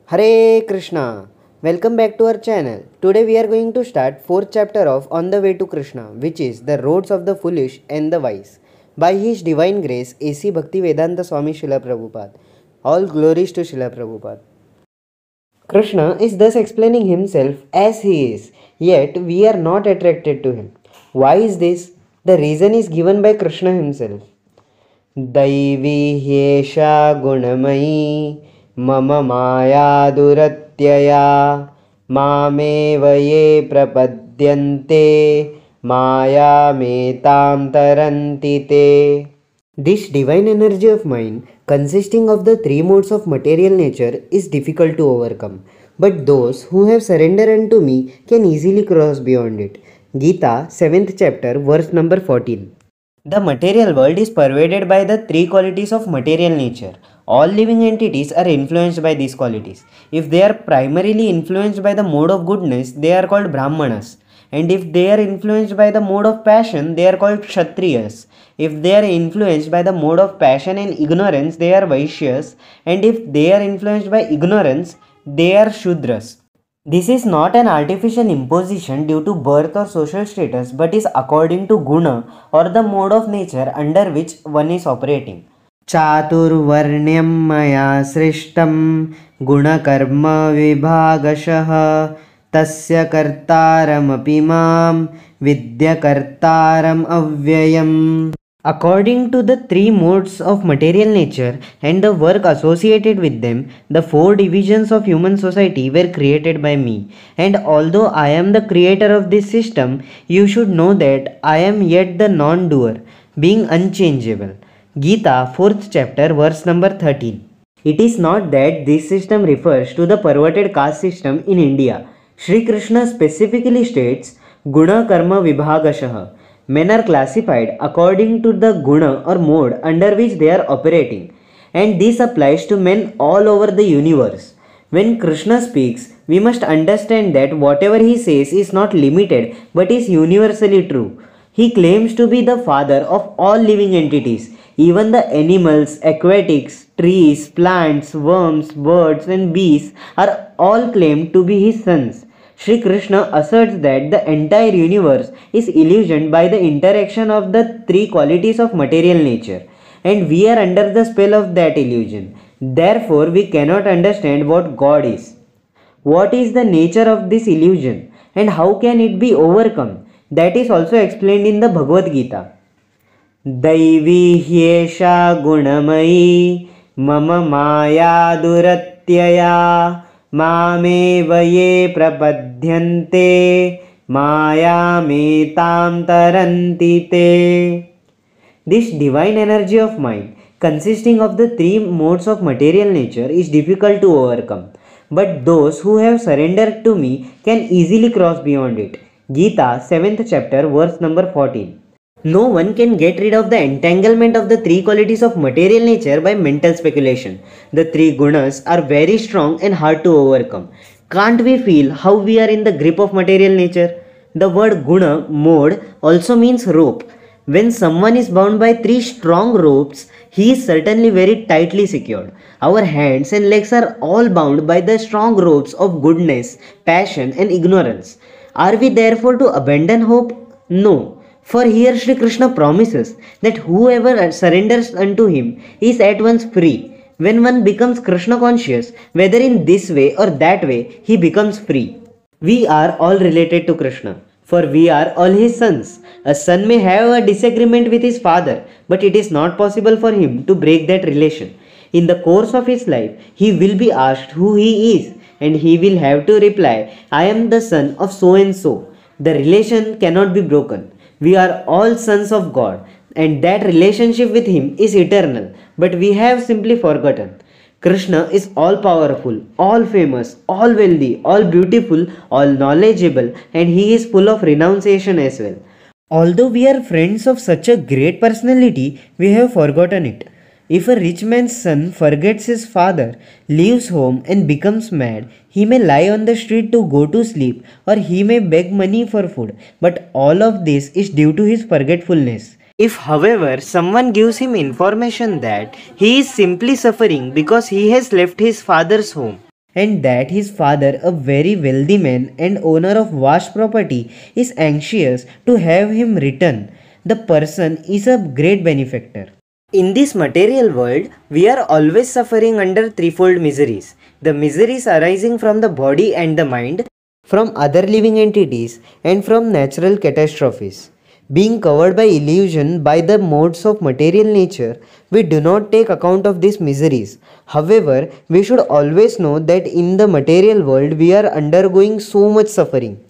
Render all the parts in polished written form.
Hare Krishna. Welcome back to our channel. Today we are going to start fourth chapter of On the Way to Krishna, which is The Roads of the Foolish and the Wise, by His Divine Grace A.C. Bhaktivedanta Swami Srila Prabhupada. All glories to Srila Prabhupada. Krishna is thus explaining himself as he is, yet we are not attracted to him. Why is this? The reason is given by Krishna himself. दैवी ह्येषा गुणमयी मम माया दुरत्यया मामेव ये प्रपद्यन्ते मायामेतां तरन्ति ते. This divine energy of mind, consisting of the three modes of material nature, is difficult to overcome. But those who have surrendered unto me can easily cross beyond it. Gita, 7th chapter, verse number 14. The material world is pervaded by the three qualities of material nature. All living entities are influenced by these qualities. If they are primarily influenced by the mode of goodness, they are called Brahmanas. And if they are influenced by the mode of passion, they are called Kshatriyas. If they are influenced by the mode of passion and ignorance, they are Vaishyas. And if they are influenced by ignorance, they are Shudras. This is not an artificial imposition due to birth or social status, but is according to guna or the mode of nature under which one is operating. चातुर्वर्ण्यं मया सृष्टं गुणकर्म विभागशः तस्य कर्तारमपि मां विद्यकर्तारम् अव्ययम्. According to the three modes of material nature and the work associated with them, the four divisions of human society were created by me. And although I am the creator of this system, you should know that I am yet the non-doer, being unchangeable. Gita, 4th chapter, verse number 13. It is not that this system refers to the perverted caste system in India. Sri Krishna specifically states, Guna Karma Vibhagashaha. Men are classified according to the guna or mode under which they are operating, and this applies to men all over the universe. When Krishna speaks, we must understand that whatever he says is not limited but is universally true. He claims to be the father of all living entities. Even the animals, aquatics, trees, plants, worms, birds and beasts are all claimed to be his sons. Sri Krishna asserts that the entire universe is illusioned by the interaction of the three qualities of material nature, and we are under the spell of that illusion. Therefore, we cannot understand what God is. What is the nature of this illusion, and how can it be overcome? That is also explained in the Bhagavad Gita. Daivi hyesha gunamayi mama maya duratyaya मामेव ये प्रपद्यन्ते मायामेतां तरन्ति ते. This divine energy of mind, consisting of the three modes of material nature, is difficult to overcome. But those who have surrendered to me can easily cross beyond it. Gita, 7th chapter, verse number 14. No one can get rid of the entanglement of the three qualities of material nature by mental speculation. The three gunas are very strong and hard to overcome. Can't we feel how we are in the grip of material nature? The word guna, mode, also means rope. When someone is bound by three strong ropes, he is certainly very tightly secured. Our hands and legs are all bound by the strong ropes of goodness, passion and ignorance. Are we therefore to abandon hope? No. For here Sri Krishna promises that whoever surrenders unto him is at once free. When one becomes Krishna conscious, whether in this way or that way, he becomes free. We are all related to Krishna, for we are all his sons. A son may have a disagreement with his father, but it is not possible for him to break that relation. In the course of his life, he will be asked who he is, and he will have to reply, I am the son of so and so. The relation cannot be broken. We are all sons of God, and that relationship with him is eternal, but we have simply forgotten. Krishna is all powerful, all famous, all wealthy, all beautiful, all knowledgeable, and he is full of renunciation as well. Although we are friends of such a great personality, we have forgotten it. If a rich man's son forgets his father, leaves home and becomes mad, he may lie on the street to go to sleep, or he may beg money for food, but all of this is due to his forgetfulness. If, however, someone gives him information that he is simply suffering because he has left his father's home, and that his father, a very wealthy man and owner of vast property, is anxious to have him return. The person is a great benefactor. In this material world, we are always suffering under threefold miseries. The miseries arising from the body and the mind, from other living entities, and from natural catastrophes. Being covered by illusion by the modes of material nature, we do not take account of these miseries. However, we should always know that in the material world we are undergoing so much suffering.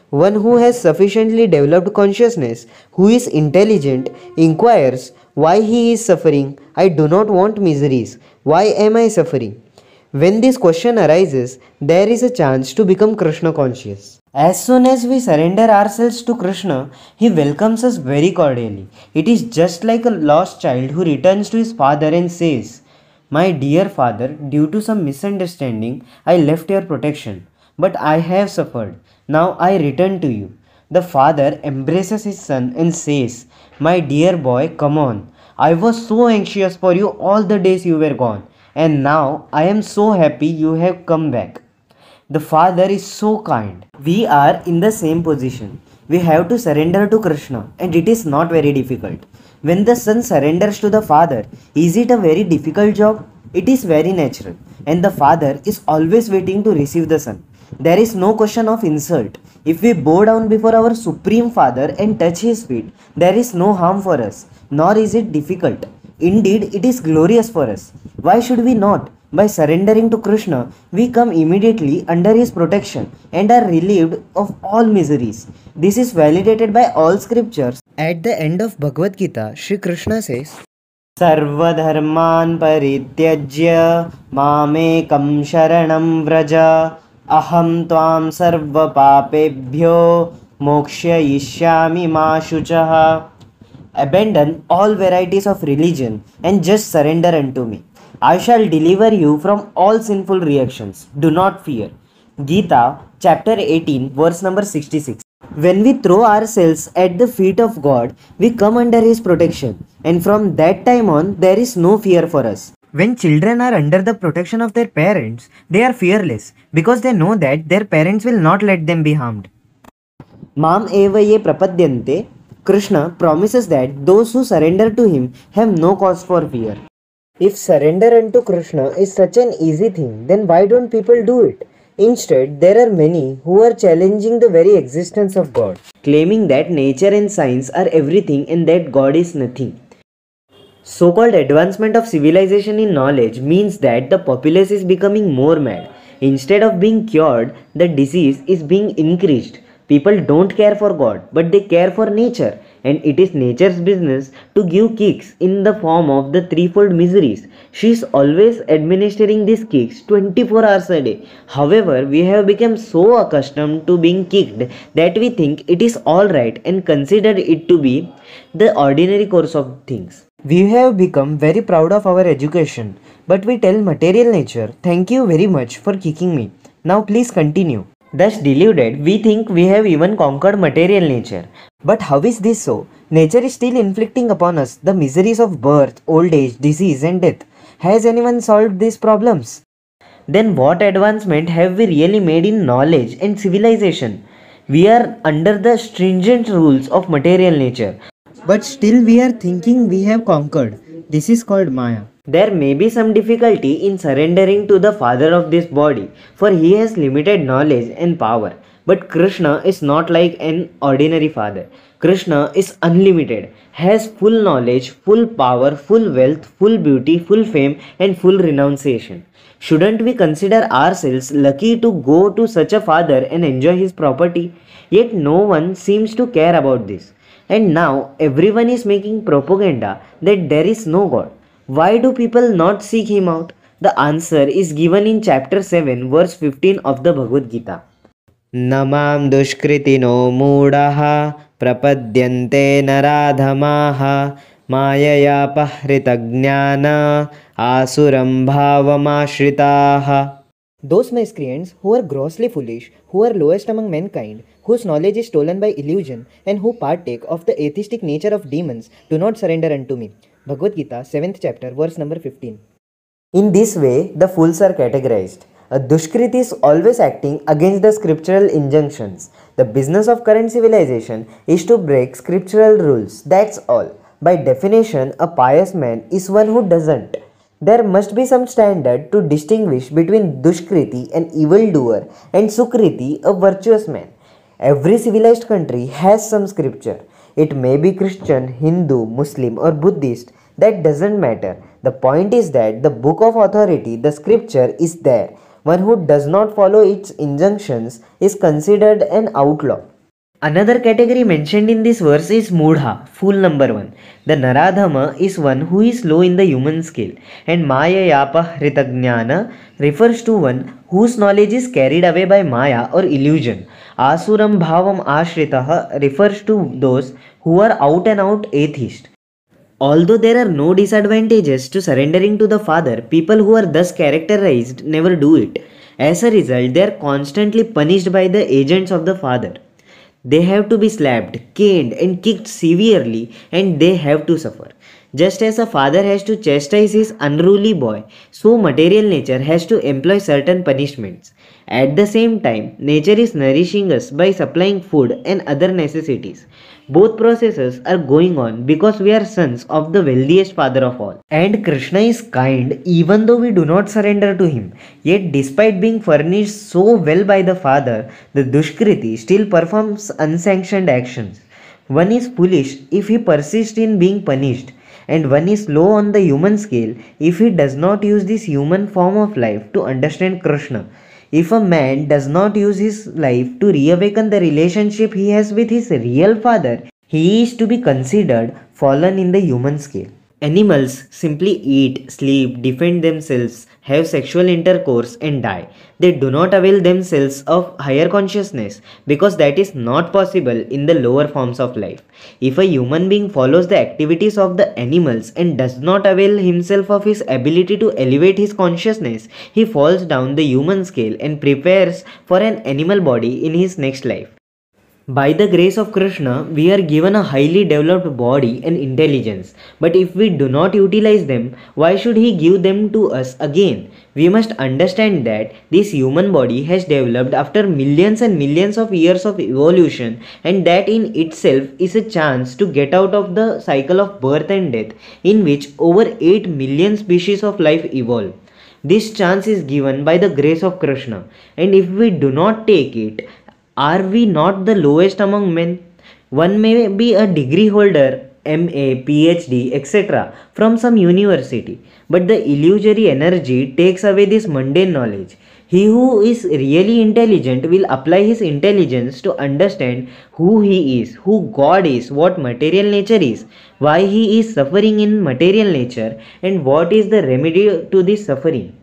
One who has sufficiently developed consciousness, who is intelligent, inquires why he is suffering. I do not want miseries. Why am I suffering? When this question arises, there is a chance to become Krishna conscious. As soon as we surrender ourselves to Krishna, he welcomes us very cordially. It is just like a lost child who returns to his father and says, "My dear father, due to some misunderstanding, I left your protection, but I have suffered. Now I return to you." The father embraces his son and says, "My dear boy, come on. I was so anxious for you all the days you were gone, and now I am so happy you have come back." The father is so kind. We are in the same position. We have to surrender to Krishna, and it is not very difficult. When the son surrenders to the father, is it a very difficult job? It is very natural, and the father is always waiting to receive the son. There is no question of insult. If we bow down before our Supreme Father and touch his feet, there is no harm for us, nor is it difficult. Indeed, it is glorious for us. Why should we not? By surrendering to Krishna, we come immediately under his protection and are relieved of all miseries. This is validated by all scriptures. At the end of Bhagavad Gita, Shri Krishna says, "Sarvadharman parityajya mamekam sharanam vraja aham tvam sarva papebhyo mokshayishyami ma shuchaha." Abandon all varieties of religion and just surrender unto me. I shall deliver you from all sinful reactions. Do not fear. Gita, chapter 18, verse number 66. When we throw ourselves at the feet of God, we come under His protection, and from that time on, there is no fear for us. When children are under the protection of their parents, they are fearless because they know that their parents will not let them be harmed. Mam eva ye prapadyante. Krishna promises that those who surrender to him have no cause for fear. If surrender unto Krishna is such an easy thing, then why don't people do it? Instead, there are many who are challenging the very existence of God, claiming that nature and science are everything and that God is nothing. So-called advancement of civilization in knowledge means that the populace is becoming more mad. Instead of being cured, the disease is being increased. People don't care for God, but they care for nature, and it is nature's business to give kicks in the form of the threefold miseries. She is always administering these kicks 24 hours a day. However, we have become so accustomed to being kicked that we think it is alright and consider it to be the ordinary course of things. We have become very proud of our education, but we tell material nature, "Thank you very much for kicking me. Now please continue." Thus deluded, we think we have even conquered material nature. But how is this so? Nature is still inflicting upon us the miseries of birth, old age, disease and death. Has anyone solved these problems? Then what advancement have we really made in knowledge and civilization? We are under the stringent rules of material nature, but still we are thinking we have conquered. This is called Maya. There may be some difficulty in surrendering to the father of this body, for he has limited knowledge and power. But Krishna is not like an ordinary father. Krishna is unlimited, has full knowledge, full power, full wealth, full beauty, full fame, and full renunciation. Shouldn't we consider ourselves lucky to go to such a father and enjoy his property? Yet no one seems to care about this. And now everyone is making propaganda that there is no God. Why do people not seek him out? The answer is given in chapter 7 verse 15 of the Bhagavad Gita. Namam dushkritino moodaha prapadyante naradhamaha mayaya pahritagnyana asuram bhavamashhritaha. Those miscreants who are grossly foolish, who are lowest among mankind, whose knowledge is stolen by illusion, and who partake of the atheistic nature of demons, do not surrender unto me. Bhagavad Gita, 7th chapter, verse number 15. In this way, the fools are categorized. A Dushkrit is always acting against the scriptural injunctions. The business of current civilization is to break scriptural rules. That's all. By definition, a pious man is one who doesn't. There must be some standard to distinguish between Dushkriti, an evildoer, and Sukriti, a virtuous man. Every civilized country has some scripture. It may be Christian, Hindu, Muslim, or Buddhist. That doesn't matter. The point is that the book of authority, the scripture, is there. One who does not follow its injunctions is considered an outlaw. Another category mentioned in this verse is Mudha, fool number 1. The Naradhama is one who is low in the human scale, and Maya Yapa Hritagnyana refers to one whose knowledge is carried away by Maya or illusion. Asuram Bhavam Ashritaha refers to those who are out and out atheists. Although there are no disadvantages to surrendering to the Father, people who are thus characterized never do it. As a result, they are constantly punished by the agents of the Father. They have to be slapped, caned, and kicked severely, and they have to suffer. Just as a father has to chastise his unruly boy, so material nature has to employ certain punishments. At the same time, nature is nourishing us by supplying food and other necessities. Both processes are going on because we are sons of the wealthiest father of all. And Krishna is kind even though we do not surrender to him. Yet despite being furnished so well by the father, the Dushkriti still performs unsanctioned actions. One is foolish if he persists in being punished, and one is low on the human scale if he does not use this human form of life to understand Krishna. If a man does not use his life to reawaken the relationship he has with his real father, he is to be considered fallen in the human scale. Animals simply eat, sleep, defend themselves, have sexual intercourse and die. They do not avail themselves of higher consciousness because that is not possible in the lower forms of life. If a human being follows the activities of the animals and does not avail himself of his ability to elevate his consciousness, he falls down the human scale and prepares for an animal body in his next life. By the grace of Krishna, we are given a highly developed body and intelligence. But if we do not utilize them, why should He give them to us again? We must understand that this human body has developed after millions and millions of years of evolution, and that in itself is a chance to get out of the cycle of birth and death in which over 8 million species of life evolve. This chance is given by the grace of Krishna, and if we do not take it, are we not the lowest among men? One may be a degree holder, MA, PhD, etc. from some university, but the illusory energy takes away this mundane knowledge. He who is really intelligent will apply his intelligence to understand who he is, who God is, what material nature is, why he is suffering in material nature, and what is the remedy to this suffering.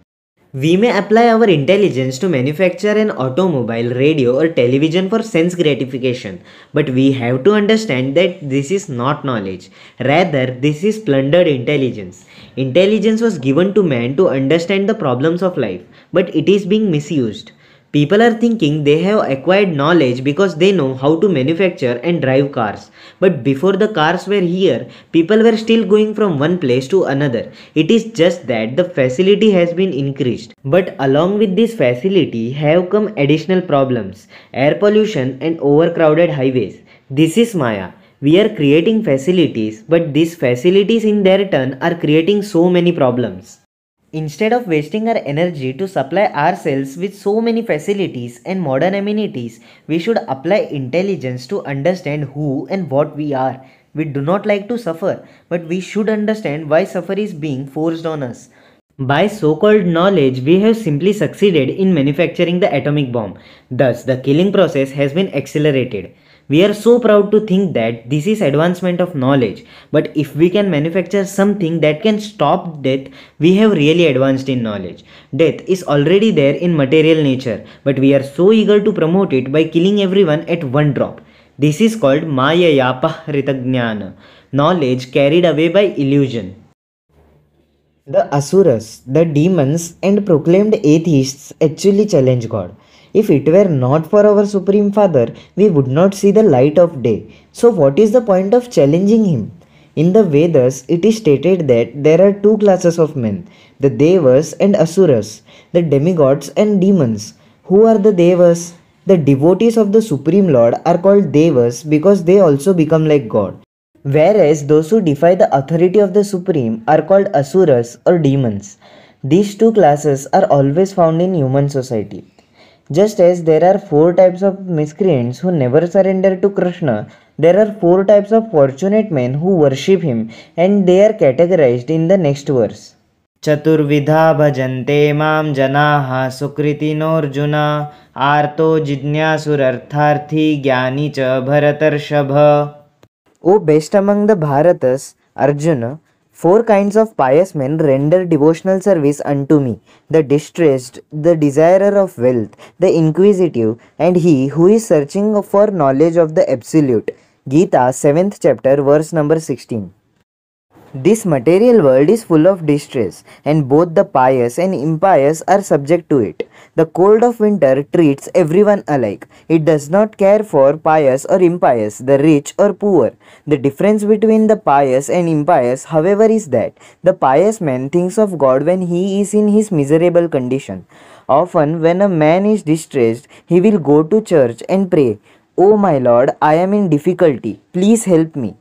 We may apply our intelligence to manufacture an automobile, radio, or television for sense gratification, but we have to understand that this is not knowledge. Rather, this is plundered intelligence. Intelligence was given to man to understand the problems of life, but it is being misused. People are thinking they have acquired knowledge because they know how to manufacture and drive cars. But before the cars were here, people were still going from one place to another. It is just that the facility has been increased. But along with this facility have come additional problems: air pollution and overcrowded highways. This is Maya. We are creating facilities, but these facilities in their turn are creating so many problems. Instead of wasting our energy to supply ourselves with so many facilities and modern amenities, we should apply intelligence to understand who and what we are. We do not like to suffer, but we should understand why suffer is being forced on us. By so-called knowledge, we have simply succeeded in manufacturing the atomic bomb. Thus, the killing process has been accelerated. We are so proud to think that this is advancement of knowledge, but if we can manufacture something that can stop death, we have really advanced in knowledge. Death is already there in material nature, but we are so eager to promote it by killing everyone at one drop. This is called Maya Yapa Hritagnyana, knowledge carried away by illusion. The Asuras, the demons and proclaimed atheists actually challenge God. If it were not for our Supreme Father, we would not see the light of day. So what is the point of challenging him? In the Vedas, it is stated that there are two classes of men, the Devas and Asuras, the demigods and demons. Who are the Devas? The devotees of the Supreme Lord are called Devas because they also become like God. Whereas those who defy the authority of the Supreme are called Asuras or demons. These two classes are always found in human society. Just as there are four types of miscreants who never surrender to Krishna, there are four types of fortunate men who worship him, and they are categorized in the next verse. चतुर्विधा भजन्ते मां जनाः सुकृतिनोऽर्जुन आर्तो जिज्ञासुरर्थार्थी ज्ञानी च भरतर्षभ. O best among the Bharatas, Arjuna, four kinds of pious men render devotional service unto me: the distressed, the desirer of wealth, the inquisitive, and he who is searching for knowledge of the Absolute. Gita, 7th chapter, verse number 16. This material world is full of distress, and both the pious and impious are subject to it. The cold of winter treats everyone alike. It does not care for pious or impious, the rich or poor. The difference between the pious and impious, however, is that the pious man thinks of God when he is in his miserable condition. Often, when a man is distressed, he will go to church and pray, "Oh my Lord, I am in difficulty. Please help me."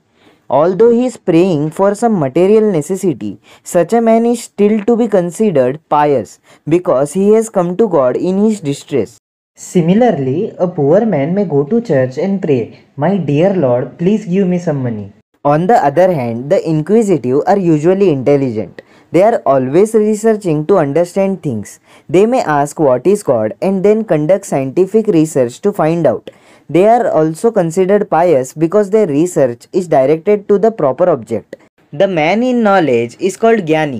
Although he is praying for some material necessity, such a man is still to be considered pious because he has come to God in his distress. Similarly, a poor man may go to church and pray, "My dear Lord, please give me some money." On the other hand, the inquisitive are usually intelligent. They are always researching to understand things. They may ask what is God and then conduct scientific research to find out. They are also considered pious because their research is directed to the proper object. The man in knowledge is called Jnani,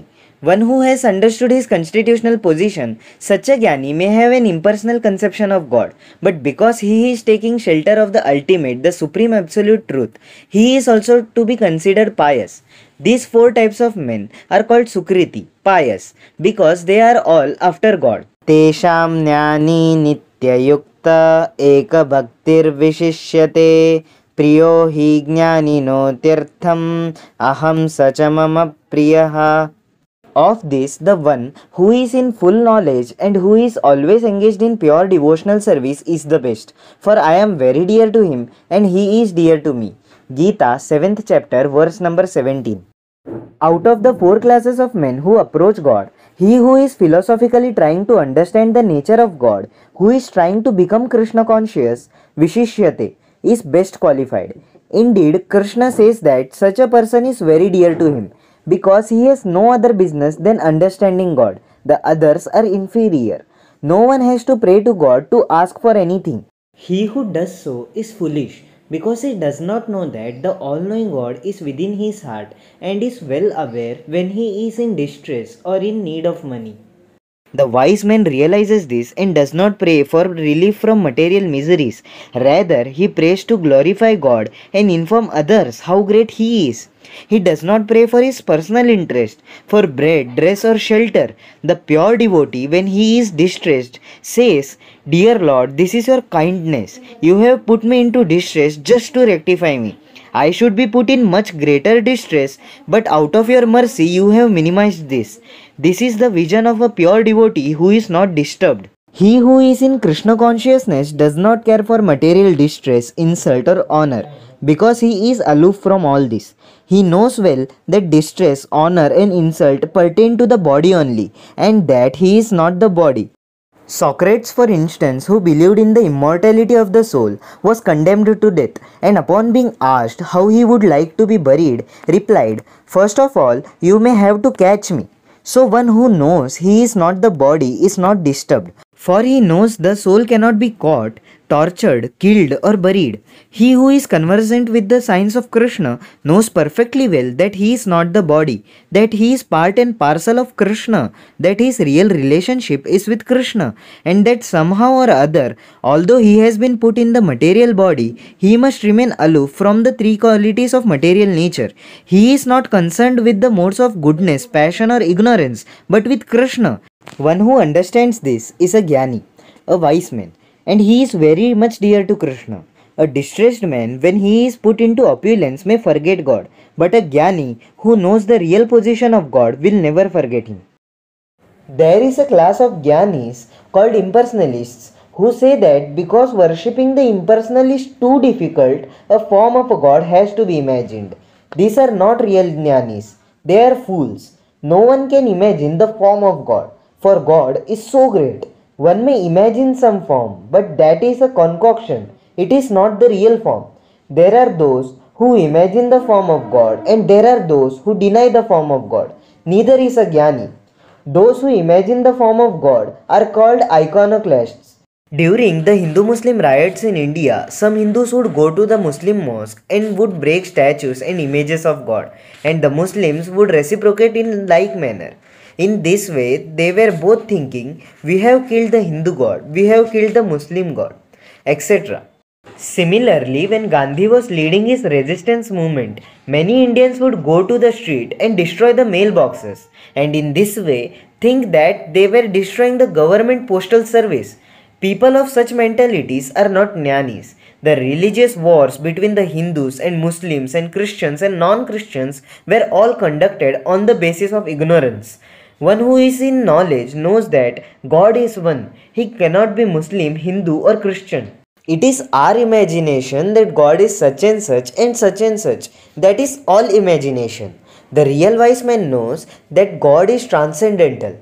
one who has understood his constitutional position. Such a Jnani may have an impersonal conception of God, but because he is taking shelter of the ultimate, the supreme absolute truth, he is also to be considered pious. These four types of men are called Sukriti, pious, because they are all after God. Tesham Jnani Nityayukta एक भक्तिर्विशिष्यते प्रियो हि ज्ञानिनो तीर्थम अहम स च मम प्रियः. Of this, the one who is in full knowledge and who is always engaged in pure devotional service is the best, for I am very dear to him and he is dear to me. Gita, 7th chapter, verse number 17. Out of the four classes of men who approach God, he who is philosophically trying to understand the nature of God, who is trying to become Krishna conscious, Vishishyate, is best qualified. Indeed, Krishna says that such a person is very dear to him, because he has no other business than understanding God. The others are inferior. No one has to pray to God to ask for anything. He who does so is foolish, because he does not know that the all-knowing God is within his heart and is well aware when he is in distress or in need of money. The wise man realizes this and does not pray for relief from material miseries. Rather, he prays to glorify God and inform others how great he is. He does not pray for his personal interest, for bread, dress or shelter. The pure devotee, when he is distressed, says, "Dear Lord, this is your kindness. You have put me into distress just to rectify me. I should be put in much greater distress, but out of your mercy you have minimized this." This is the vision of a pure devotee who is not disturbed. He who is in Krishna consciousness does not care for material distress, insult or honor, because he is aloof from all this. He knows well that distress, honor and insult pertain to the body only, and that he is not the body. Socrates, for instance, who believed in the immortality of the soul, was condemned to death, and upon being asked how he would like to be buried, replied, "First of all, you may have to catch me." So one who knows he is not the body is not disturbed, for he knows the soul cannot be caught, tortured, killed or buried. He who is conversant with the signs of Krishna knows perfectly well that he is not the body, that he is part and parcel of Krishna, that his real relationship is with Krishna, and that somehow or other, although he has been put in the material body, he must remain aloof from the three qualities of material nature. He is not concerned with the modes of goodness, passion or ignorance, but with Krishna. One who understands this is a Jnani, a wise man, and he is very much dear to Krishna. A distressed man, when he is put into opulence, may forget God, but a Jnani who knows the real position of God will never forget him. There is a class of Jnanis called impersonalists who say that because worshipping the impersonal is too difficult, a form of a god has to be imagined. These are not real Jnanis, they are fools. No one can imagine the form of God, for God is so great. One may imagine some form, but that is a concoction, it is not the real form. There are those who imagine the form of God, and there are those who deny the form of God. Neither is a Jnani. Those who imagine the form of God are called iconoclasts. During the Hindu-Muslim riots in India, some Hindus would go to the Muslim mosque and would break statues and images of God, and the Muslims would reciprocate in like manner. In this way, they were both thinking, we have killed the Hindu God, we have killed the Muslim God, etc. Similarly, when Gandhi was leading his resistance movement, many Indians would go to the street and destroy the mailboxes, and in this way think that they were destroying the government postal service. People of such mentalities are not Jnanis. The religious wars between the Hindus and Muslims and Christians and non-Christians were all conducted on the basis of ignorance. One who is in knowledge knows that God is one. He cannot be Muslim, Hindu or Christian. It is our imagination that God is such and such and such and such. That is all imagination. The real wise man knows that God is transcendental.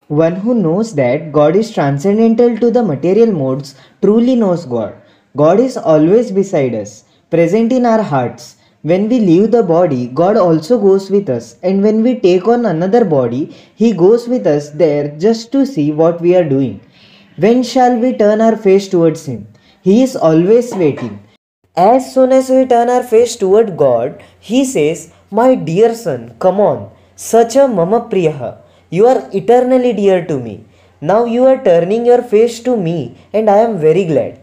One who knows that God is transcendental to the material modes truly knows God. God is always beside us, present in our hearts. When we leave the body, God also goes with us, and when we take on another body, He goes with us there just to see what we are doing. When shall we turn our face towards Him? He is always waiting. As soon as we turn our face toward God, He says, my dear son, come on, such a mama priyaha. You are eternally dear to me. Now you are turning your face to me, and I am very glad.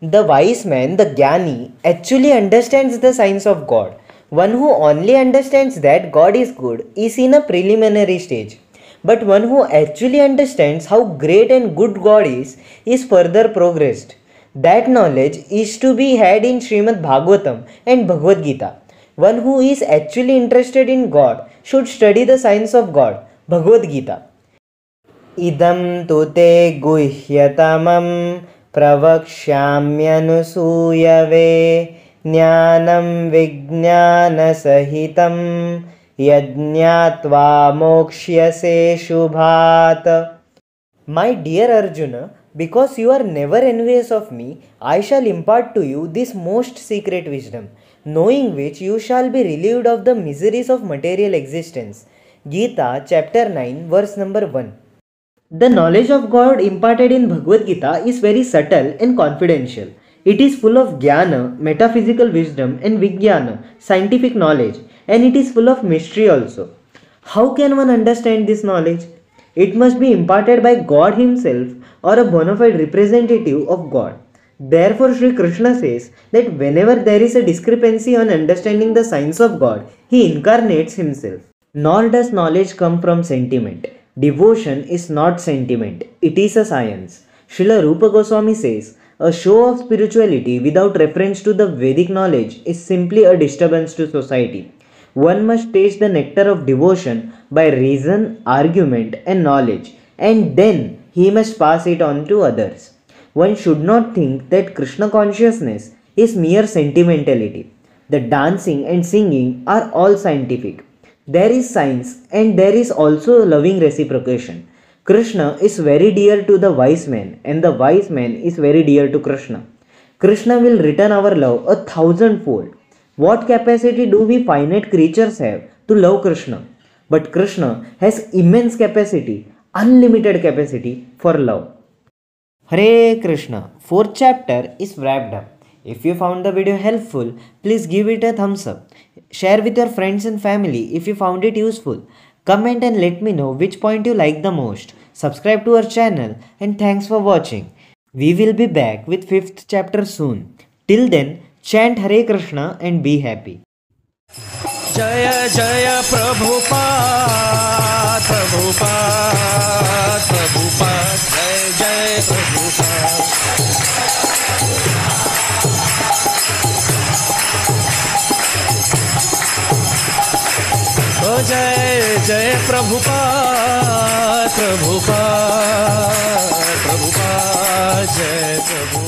The wise man, the Jnani, actually understands the signs of God. One who only understands that God is good is in a preliminary stage. But one who actually understands how great and good God is further progressed. That knowledge is to be had in Srimad Bhagavatam and Bhagavad Gita. One who is actually interested in God should study the science of God, Bhagavad Gita. Idam tu te guhyatamam pravakshamyanusuyave jnanam vijnana sahitam yajñatva mokshyase shubhat. My dear Arjuna, because you are never envious of me, I shall impart to you this most secret wisdom, knowing which you shall be relieved of the miseries of material existence. Gita chapter 9 verse number 1. The knowledge of God imparted in Bhagavad Gita is very subtle and confidential. It is full of jnana, metaphysical wisdom, and vijnana, scientific knowledge, and it is full of mystery also. How can one understand this knowledge? It must be imparted by God Himself or a bona fide representative of God. Therefore, Sri Krishna says that whenever there is a discrepancy on understanding the science of God, He incarnates Himself. Nor does knowledge come from sentiment. Devotion is not sentiment, it is a science. Srila Rupa Goswami says, a show of spirituality without reference to the Vedic knowledge is simply a disturbance to society. One must taste the nectar of devotion by reason, argument, and knowledge, and then he must pass it on to others. One should not think that Krishna consciousness is mere sentimentality. The dancing and singing are all scientific. There is science and there is also loving reciprocation. Krishna is very dear to the wise man, and the wise man is very dear to Krishna. Krishna will return our love 1,000-fold. What capacity do we finite creatures have to love Krishna? But Krishna has immense capacity, unlimited capacity for love. Hare Krishna, 4th chapter is wrapped up. If you found the video helpful, please give it a thumbs up. Share with your friends and family if you found it useful. Comment and let me know which point you like the most. Subscribe to our channel and thanks for watching. We will be back with 5th chapter soon. Till then, chant Hare Krishna and be happy. Jaya Jaya Prabhupada, Prabhupada, Prabhupada, Jai Jai Prabhupada. ओ जय जय प्रभुपाद प्रभुपाद प्रभुपाद जय प्रभु